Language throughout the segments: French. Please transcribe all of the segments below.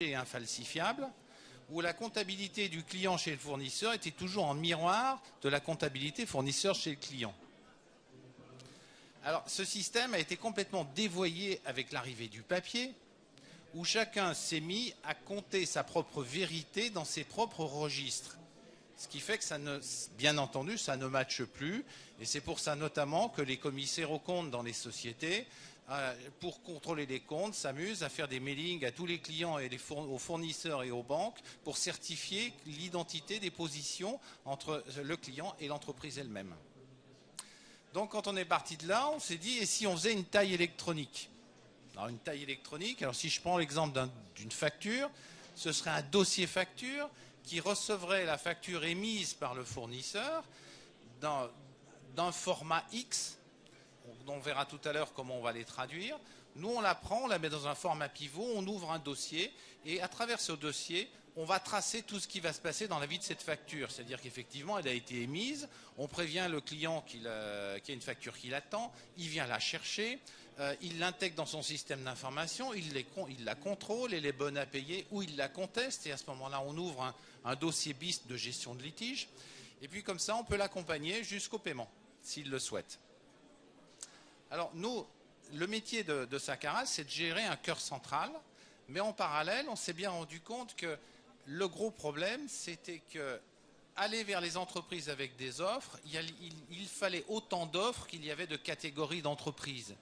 et infalsifiable, où la comptabilité du client chez le fournisseur était toujours en miroir de la comptabilité fournisseur chez le client. Alors, ce système a été complètement dévoyé avec l'arrivée du papier, où chacun s'est mis à compter sa propre vérité dans ses propres registres. Ce qui fait que ça ne, bien entendu, ça ne matche plus. Et c'est pour ça notamment que les commissaires aux comptes dans les sociétés, pour contrôler les comptes, s'amusent à faire des mailings à tous les clients et aux fournisseurs et aux banques pour certifier l'identité des positions entre le client et l'entreprise elle-même. Donc quand on est parti de là, on s'est dit, et si on faisait une taille électronique? Alors une taille électronique, alors si je prends l'exemple d'une facture, ce serait un dossier facture qui recevrait la facture émise par le fournisseur d'un format X. On verra tout à l'heure comment on va les traduire. Nous, on la prend, on la met dans un format pivot, on ouvre un dossier et à travers ce dossier, on va tracer tout ce qui va se passer dans la vie de cette facture. C'est-à-dire qu'effectivement, elle a été émise, on prévient le client qu'il y a une facture qui l'attend, il vient la chercher, il l'intègre dans son système d'information, il la contrôle, elle est bonne à payer ou il la conteste et à ce moment-là, on ouvre un dossier BIST de gestion de litige. Et puis comme ça, on peut l'accompagner jusqu'au paiement, s'il le souhaite. Alors nous, le métier de Sakaras, c'est de gérer un cœur central, mais en parallèle, on s'est bien rendu compte que le gros problème, c'était que aller vers les entreprises avec des offres, il fallait autant d'offres qu'il y avait de catégories d'entreprises.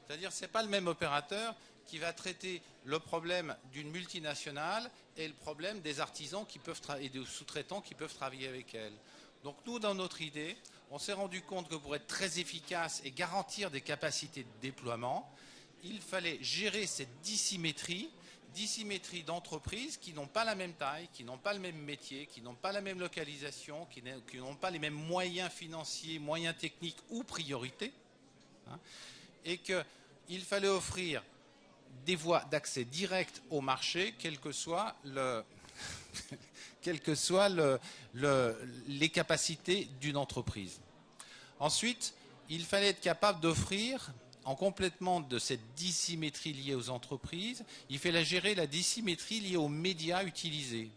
C'est-à-dire que ce n'est pas le même opérateur qui va traiter le problème d'une multinationale et le problème des artisans et des sous-traitants qui peuvent travailler avec elle. Donc nous, dans notre idée, on s'est rendu compte que pour être très efficace et garantir des capacités de déploiement, il fallait gérer cette dissymétrie d'entreprises qui n'ont pas la même taille, qui n'ont pas le même métier, qui n'ont pas la même localisation, qui n'ont pas les mêmes moyens financiers, moyens techniques ou priorités, hein, et qu'il fallait offrir des voies d'accès direct au marché, quel que soit les capacités d'une entreprise. Ensuite, il fallait être capable d'offrir, en complément de cette dissymétrie liée aux entreprises, il fallait gérer la dissymétrie liée aux médias utilisés.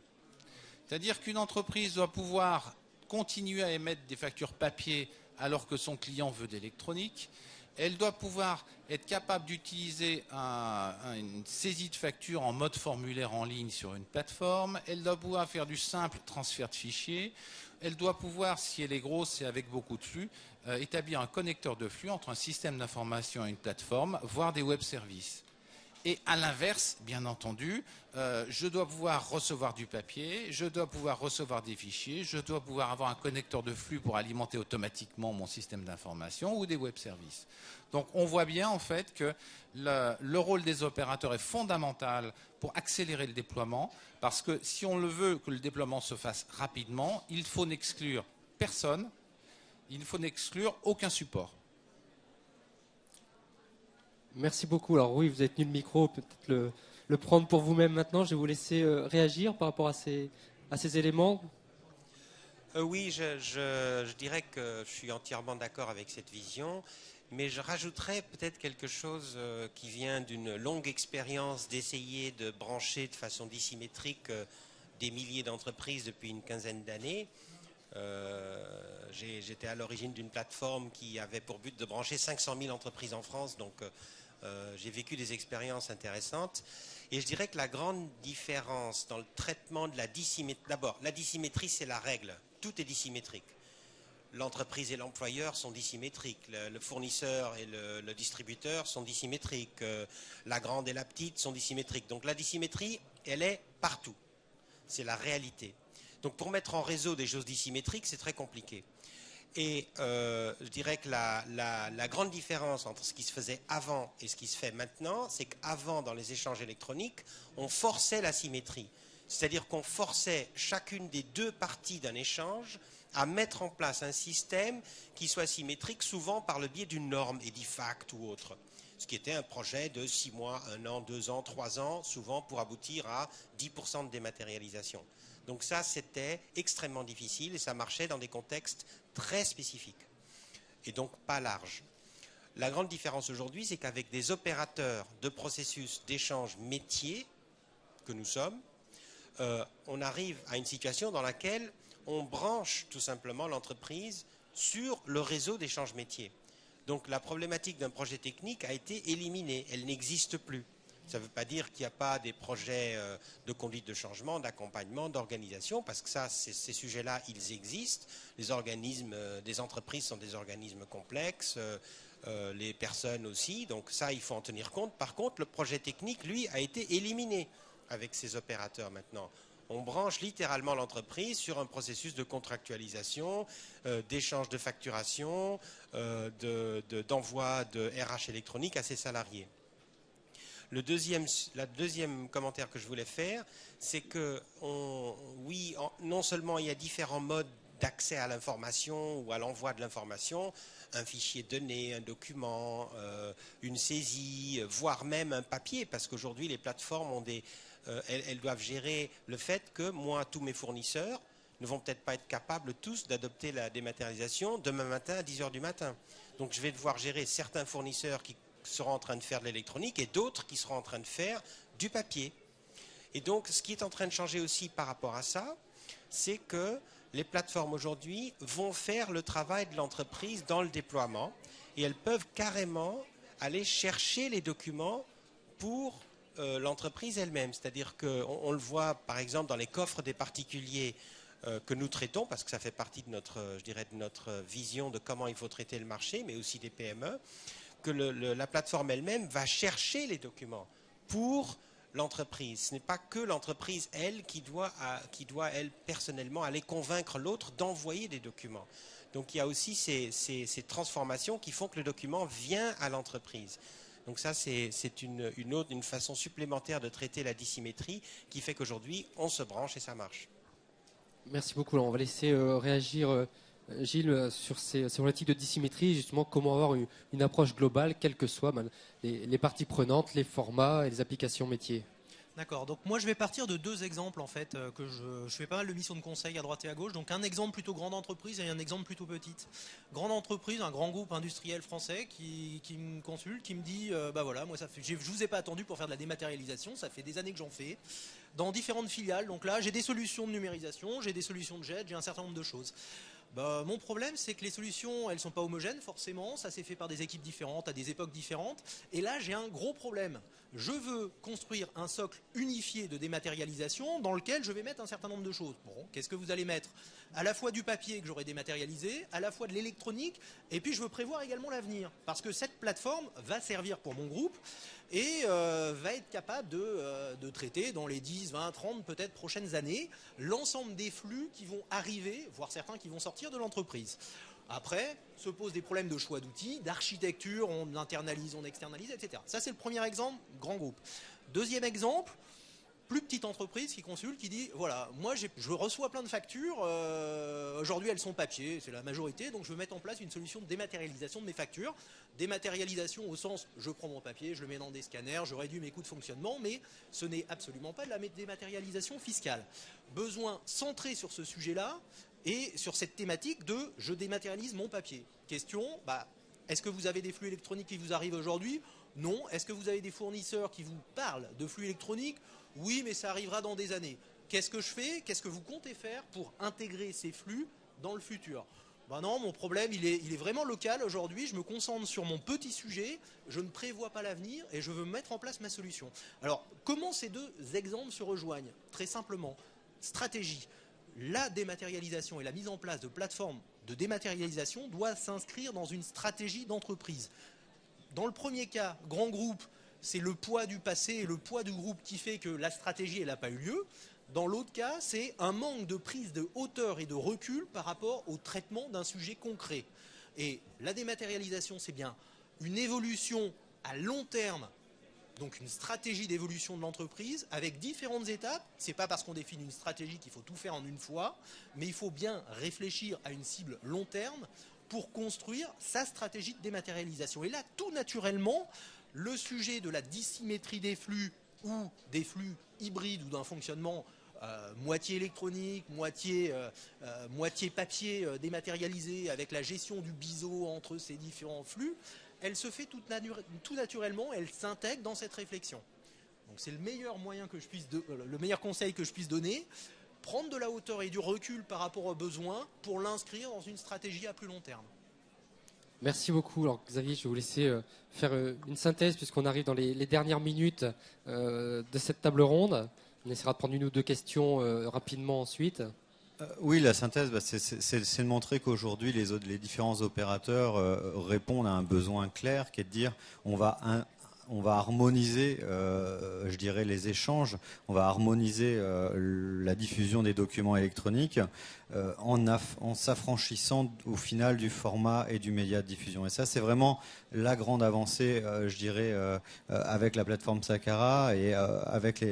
C'est-à-dire qu'une entreprise doit pouvoir continuer à émettre des factures papier alors que son client veut d'électronique. Elle doit pouvoir être capable d'utiliser une saisie de facture en mode formulaire en ligne sur une plateforme. Elle doit pouvoir faire du simple transfert de fichiers. Elle doit pouvoir, si elle est grosse et avec beaucoup de flux, établir un connecteur de flux entre un système d'information et une plateforme, voire des web services. Et à l'inverse, bien entendu, je dois pouvoir recevoir du papier, je dois pouvoir recevoir des fichiers, je dois pouvoir avoir un connecteur de flux pour alimenter automatiquement mon système d'information ou des web services. Donc on voit bien en fait que le rôle des opérateurs est fondamental pour accélérer le déploiement, parce que si on le veut que le déploiement se fasse rapidement, il faut n'exclure personne, il ne faut n'exclure aucun support. Merci beaucoup. Alors oui, vous avez tenu le micro, peut-être le prendre pour vous-même maintenant. Je vais vous laisser réagir par rapport à ces éléments. Oui, je dirais que je suis entièrement d'accord avec cette vision, mais je rajouterais peut-être quelque chose qui vient d'une longue expérience d'essayer de brancher de façon dissymétrique des milliers d'entreprises depuis une quinzaine d'années. J'étais à l'origine d'une plateforme qui avait pour but de brancher 500 000 entreprises en France, donc j'ai vécu des expériences intéressantes. Et je dirais que la grande différence dans le traitement de la dissymétrie, d'abord, la dissymétrie, c'est la règle. Tout est dissymétrique. L'entreprise et l'employeur sont dissymétriques. Le fournisseur et le distributeur sont dissymétriques. La grande et la petite sont dissymétriques. Donc la dissymétrie, elle est partout. C'est la réalité. Donc pour mettre en réseau des choses dissymétriques, c'est très compliqué. Et je dirais que la grande différence entre ce qui se faisait avant et ce qui se fait maintenant, c'est qu'avant, dans les échanges électroniques, on forçait la symétrie. C'est-à-dire qu'on forçait chacune des deux parties d'un échange à mettre en place un système qui soit symétrique, souvent par le biais d'une norme, EDIFACT ou autre. Ce qui était un projet de 6 mois, 1 an, 2 ans, 3 ans, souvent pour aboutir à 10% de dématérialisation. Donc ça, c'était extrêmement difficile et ça marchait dans des contextes très spécifiques et donc pas larges. La grande différence aujourd'hui, c'est qu'avec des opérateurs de processus d'échange métier, que nous sommes, on arrive à une situation dans laquelle on branche tout simplement l'entreprise sur le réseau d'échange métiers. Donc la problématique d'un projet technique a été éliminée, elle n'existe plus. Ça ne veut pas dire qu'il n'y a pas des projets de conduite de changement, d'accompagnement, d'organisation, parce que ça, ces sujets-là, ils existent. Les organismes des entreprises sont des organismes complexes, les personnes aussi, donc ça, il faut en tenir compte. Par contre, le projet technique, lui, a été éliminé avec ces opérateurs maintenant. On branche littéralement l'entreprise sur un processus de contractualisation, d'échange de facturation, d'envoi de RH électronique à ses salariés. Le deuxième commentaire que je voulais faire, c'est que, oui, non seulement il y a différents modes d'accès à l'information ou à l'envoi de l'information, un fichier donné, un document, une saisie, voire même un papier, parce qu'aujourd'hui les plateformes ont elles doivent gérer le fait que moi, tous mes fournisseurs ne vont peut-être pas être capables tous d'adopter la dématérialisation demain matin à 10 h du matin. Donc je vais devoir gérer certains fournisseurs qui seront en train de faire de l'électronique et d'autres qui seront en train de faire du papier. Et donc ce qui est en train de changer aussi par rapport à ça, c'est que les plateformes aujourd'hui vont faire le travail de l'entreprise dans le déploiement et elles peuvent carrément aller chercher les documents pour l'entreprise elle-même. C'est-à-dire qu'on le voit par exemple dans les coffres des particuliers que nous traitons, parce que ça fait partie de notre, je dirais, de notre vision de comment il faut traiter le marché, mais aussi des PME, que la plateforme elle-même va chercher les documents pour l'entreprise. Ce n'est pas que l'entreprise, elle, qui doit, elle, personnellement, aller convaincre l'autre d'envoyer des documents. Donc il y a aussi ces transformations qui font que le document vient à l'entreprise. Donc ça, c'est une façon supplémentaire de traiter la dissymétrie qui fait qu'aujourd'hui, on se branche et ça marche. Merci beaucoup. Alors, on va laisser réagir Gilles sur ces problématiques de dissymétrie, justement comment avoir une approche globale, quelles que soient les parties prenantes, les formats et les applications métiers. D'accord, donc moi je vais partir de deux exemples en fait, que je fais pas mal de missions de conseil à droite et à gauche, donc un exemple plutôt grande entreprise et un exemple plutôt petite. Grande entreprise, un grand groupe industriel français qui me consulte, qui me dit, bah voilà, moi je vous ai pas attendu pour faire de la dématérialisation, ça fait des années que j'en fais, dans différentes filiales, donc là j'ai des solutions de numérisation, j'ai des solutions de jet, j'ai un certain nombre de choses. Bah, mon problème, c'est que les solutions, elles ne sont pas homogènes, forcément. Ça s'est fait par des équipes différentes, à des époques différentes. Et là, j'ai un gros problème. Je veux construire un socle unifié de dématérialisation dans lequel je vais mettre un certain nombre de choses. Bon, qu'est-ce que vous allez mettre? À la fois du papier que j'aurai dématérialisé, à la fois de l'électronique, et puis je veux prévoir également l'avenir. Parce que cette plateforme va servir pour mon groupe et va être capable de traiter dans les 10, 20, 30 peut-être prochaines années l'ensemble des flux qui vont arriver, voire certains qui vont sortir de l'entreprise. Après, se posent des problèmes de choix d'outils, d'architecture, on internalise, on externalise, etc. Ça, c'est le premier exemple, grand groupe. Deuxième exemple, plus petite entreprise qui consulte, qui dit, voilà, moi je reçois plein de factures, aujourd'hui elles sont papier, c'est la majorité, donc je veux mettre en place une solution de dématérialisation de mes factures. Dématérialisation au sens, je prends mon papier, je le mets dans des scanners, je réduis mes coûts de fonctionnement, mais ce n'est absolument pas de la dématérialisation fiscale. Besoin centré sur ce sujet-là, et sur cette thématique de je dématérialise mon papier. Question, est-ce que vous avez des flux électroniques qui vous arrivent aujourd'hui? Non. Est-ce que vous avez des fournisseurs qui vous parlent de flux électroniques? Oui, mais ça arrivera dans des années. Qu'est-ce que je fais? Qu'est-ce que vous comptez faire pour intégrer ces flux dans le futur? Non, mon problème, il est vraiment local aujourd'hui. Je me concentre sur mon petit sujet, je ne prévois pas l'avenir et je veux mettre en place ma solution. Alors, comment ces deux exemples se rejoignent? Très simplement, stratégie. La dématérialisation et la mise en place de plateformes de dématérialisation doit s'inscrire dans une stratégie d'entreprise. Dans le premier cas, grand groupe, c'est le poids du passé et le poids du groupe qui fait que la stratégie elle n'a pas eu lieu. Dans l'autre cas, c'est un manque de prise de hauteur et de recul par rapport au traitement d'un sujet concret. Et la dématérialisation, c'est bien une évolution à long terme, donc une stratégie d'évolution de l'entreprise avec différentes étapes. Ce n'est pas parce qu'on définit une stratégie qu'il faut tout faire en une fois, mais il faut bien réfléchir à une cible long terme pour construire sa stratégie de dématérialisation. Et là, tout naturellement, le sujet de la dissymétrie des flux ou des flux hybrides ou d'un fonctionnement moitié électronique, moitié papier dématérialisé avec la gestion du biseau entre ces différents flux, elle se fait tout naturellement, elle s'intègre dans cette réflexion. Donc c'est le meilleur moyen que le meilleur conseil que je puisse donner, prendre de la hauteur et du recul par rapport aux besoins pour l'inscrire dans une stratégie à plus long terme. Merci beaucoup. Alors Xavier, je vais vous laisser faire une synthèse puisqu'on arrive dans les dernières minutes de cette table ronde. On essaiera de prendre une ou deux questions rapidement ensuite. Oui, la synthèse, c'est de montrer qu'aujourd'hui, les différents opérateurs répondent à un besoin clair qui est de dire on va harmoniser, je dirais, les échanges, on va harmoniser la diffusion des documents électroniques en s'affranchissant au final du format et du média de diffusion. Et ça, c'est vraiment la grande avancée, je dirais, avec la plateforme Sakara et avec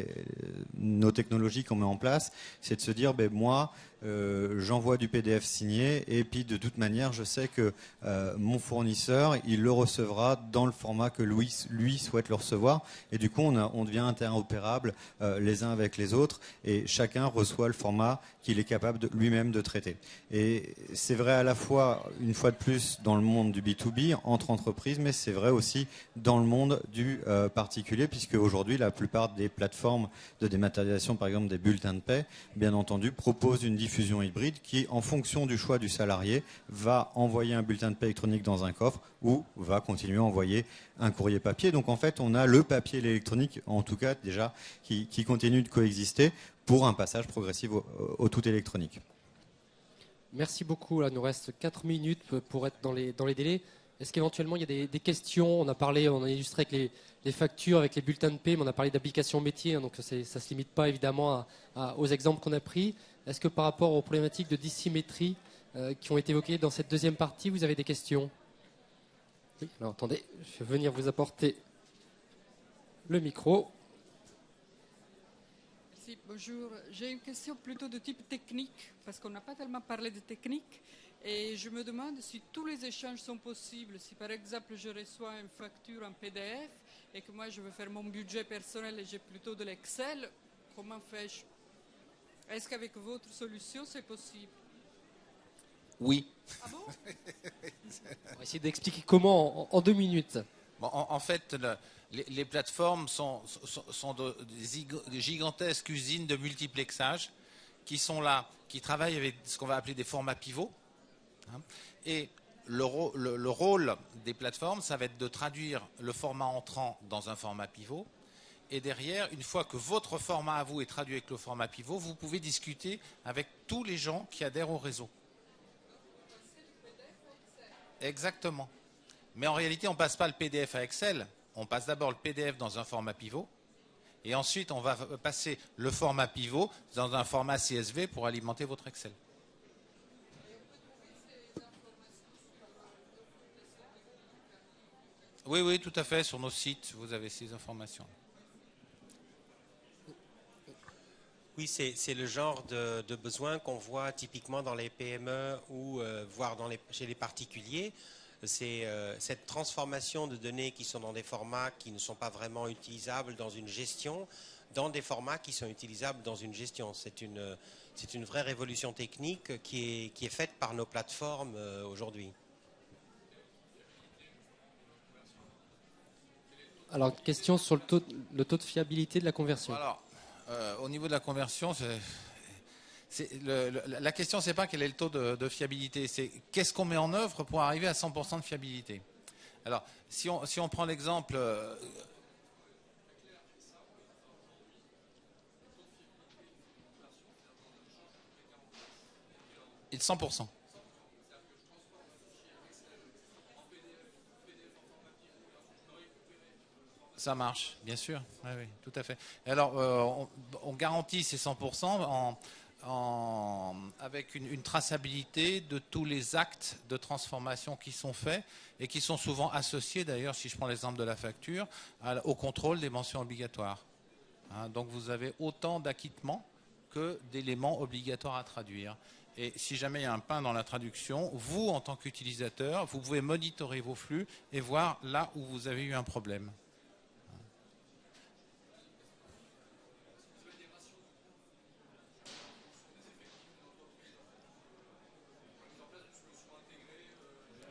nos technologies qu'on met en place, c'est de se dire, moi, j'envoie du PDF signé et puis de toute manière je sais que mon fournisseur il le recevra dans le format que lui souhaite le recevoir et du coup on devient interopérable les uns avec les autres et chacun reçoit le format qu'il est capable lui-même de traiter. Et c'est vrai à la fois, une fois de plus, dans le monde du B2B, entre entreprises, mais c'est vrai aussi dans le monde du particulier, puisque aujourd'hui, la plupart des plateformes de dématérialisation, par exemple des bulletins de paie, bien entendu, proposent une diffusion hybride qui, en fonction du choix du salarié, va envoyer un bulletin de paie électronique dans un coffre ou va continuer à envoyer un courrier papier. Donc en fait, on a le papier et l'électronique, en tout cas déjà, qui continue de coexister pour un passage progressif au tout électronique. Merci beaucoup. Là, il nous reste 4 minutes pour être dans les délais. Est-ce qu'éventuellement il y a des questions? On a illustré avec les factures, avec les bulletins de paie, mais on a parlé d'applications métiers, hein, donc ça ne se limite pas évidemment aux exemples qu'on a pris. Est-ce que par rapport aux problématiques de dissymétrie qui ont été évoquées dans cette deuxième partie, vous avez des questions? Oui, alors attendez, je vais venir vous apporter le micro. Merci, bonjour. J'ai une question plutôt de type technique, parce qu'on n'a pas tellement parlé de technique. Et je me demande si tous les échanges sont possibles. Si par exemple je reçois une facture en PDF et que moi je veux faire mon budget personnel et j'ai plutôt de l'Excel, comment fais-je? Est-ce qu'avec votre solution c'est possible? Oui. Ah bon? On va essayer d'expliquer comment en 2 minutes. Bon, en fait, les plateformes sont des gigantesques usines de multiplexage qui sont là, qui travaillent avec ce qu'on va appeler des formats pivots. Et le rôle des plateformes, ça va être de traduire le format entrant dans un format pivot. Et derrière, une fois que votre format à vous est traduit avec le format pivot, vous pouvez discuter avec tous les gens qui adhèrent au réseau. Exactement. Mais en réalité, on ne passe pas le PDF à Excel. On passe d'abord le PDF dans un format pivot. Et ensuite, on va passer le format pivot dans un format CSV pour alimenter votre Excel. Oui, oui, tout à fait. Sur nos sites, vous avez ces informations. Oui, c'est le genre de besoin qu'on voit typiquement dans les PME ou voire chez les particuliers. C'est cette transformation de données qui sont dans des formats qui ne sont pas vraiment utilisables dans une gestion, dans des formats qui sont utilisables dans une gestion. C'est une vraie révolution technique qui est faite par nos plateformes aujourd'hui. Alors, question sur le taux de fiabilité de la conversion. Alors, au niveau de la conversion, la question, c'est pas quel est le taux de fiabilité, c'est qu'est-ce qu'on met en œuvre pour arriver à 100% de fiabilité. Alors, si on prend l'exemple... et de 100%. Ça marche, bien sûr. Oui, oui, tout à fait. Alors, on garantit ces 100% avec une traçabilité de tous les actes de transformation qui sont faits et qui sont souvent associés, d'ailleurs, si je prends l'exemple de la facture, au contrôle des mentions obligatoires. Donc, vous avez autant d'acquittements que d'éléments obligatoires à traduire. Et si jamais il y a un pain dans la traduction, vous, en tant qu'utilisateur, vous pouvez monitorer vos flux et voir là où vous avez eu un problème.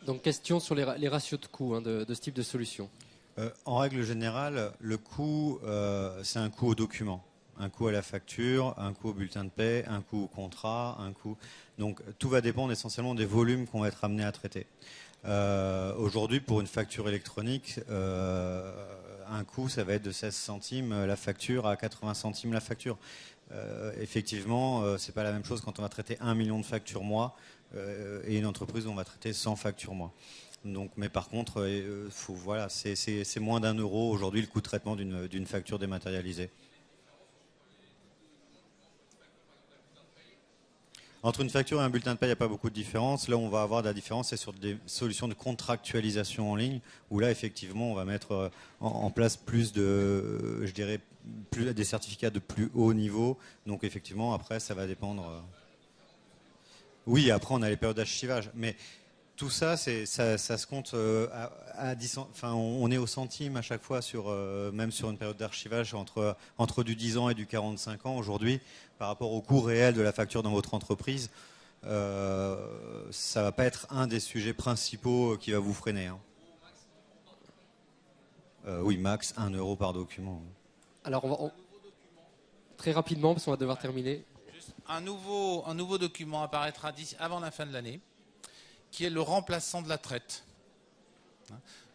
Donc, question sur les ratios de coûts de ce type de solution. En règle générale, le coût, c'est un coût au document, un coût à la facture, un coût au bulletin de paie, un coût au contrat, un coût. Donc tout va dépendre essentiellement des volumes qu'on va être amené à traiter. Aujourd'hui, pour une facture électronique, un coût, ça va être de 16 centimes la facture à 80 centimes la facture. Effectivement, c'est pas la même chose quand on va traiter 1 million de factures mois et une entreprise où on va traiter 100 factures mois. Donc, mais par contre, voilà, c'est moins d'1 euro aujourd'hui le coût de traitement d'une facture dématérialisée. Entre une facture et un bulletin de paie, il n'y a pas beaucoup de différence. Là, on va avoir de la différence, c'est sur des solutions de contractualisation en ligne, où là, effectivement, on va mettre en place plus de, je dirais, des certificats de plus haut niveau. Donc, effectivement, après, ça va dépendre. Oui, après, on a les périodes d'archivage. Mais tout ça, ça se compte à 10 centimes. Enfin, on est au centime à chaque fois, même sur une période d'archivage entre du 10 ans et du 45 ans aujourd'hui, par rapport au coût réel de la facture dans votre entreprise. Ça ne va pas être un des sujets principaux qui va vous freiner. Hein. Oui, max 1 euro par document. Alors, très rapidement, parce qu'on va devoir terminer. Juste un nouveau document apparaîtra avant la fin de l'année, qui est le remplaçant de la traite.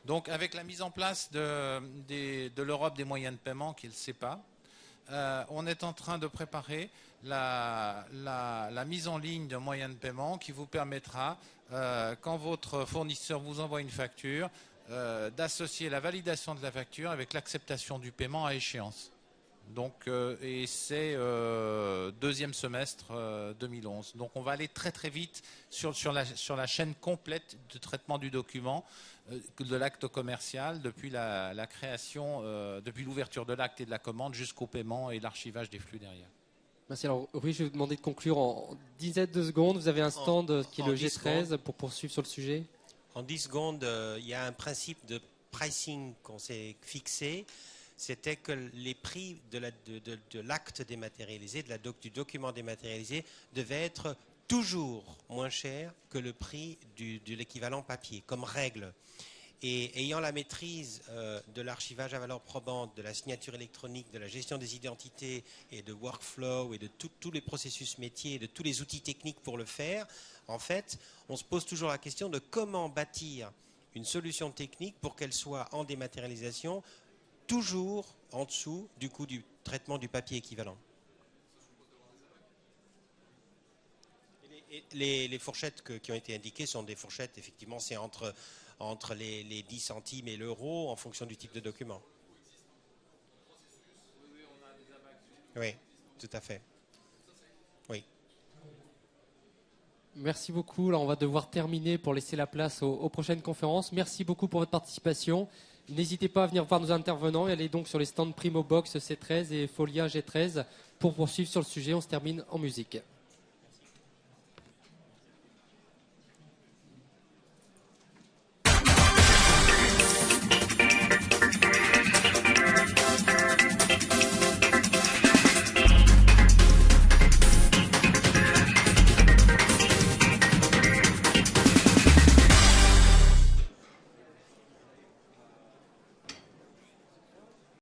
Donc, avec la mise en place de l'Europe des moyens de paiement, qui est le SEPA, on est en train de préparer la mise en ligne d'un moyen de paiement qui vous permettra, quand votre fournisseur vous envoie une facture, d'associer la validation de la facture avec l'acceptation du paiement à échéance. Donc, et c'est deuxième semestre 2011. Donc, on va aller très très vite sur la chaîne complète de traitement du document, de l'acte commercial, depuis la création, depuis l'ouverture de l'acte et de la commande jusqu'au paiement et l'archivage des flux derrière. Merci. Alors, oui, je vais vous demander de conclure en dizaines de secondes. Vous avez un stand qui est le G13 pour poursuivre sur le sujet. En 10 secondes, il y a un principe de pricing qu'on s'est fixé. C'était que les prix de l'acte dématérialisé, du document dématérialisé, devaient être toujours moins chers que le prix de l'équivalent papier, comme règle. Et ayant la maîtrise de l'archivage à valeur probante, de la signature électronique, de la gestion des identités et de workflow et de tous les processus métiers, de tous les outils techniques pour le faire, en fait, on se pose toujours la question de comment bâtir une solution technique pour qu'elle soit en dématérialisation toujours en dessous du coût du traitement du papier équivalent. Les fourchettes qui ont été indiquées sont des fourchettes, effectivement, c'est entre les 10 centimes et l'euro en fonction du type de document. Oui, tout à fait. Oui. Merci beaucoup. Là, on va devoir terminer pour laisser la place aux prochaines conférences. Merci beaucoup pour votre participation. N'hésitez pas à venir voir nos intervenants et allez donc sur les stands Primo Box C13 et Folia G13 pour poursuivre sur le sujet. On se termine en musique.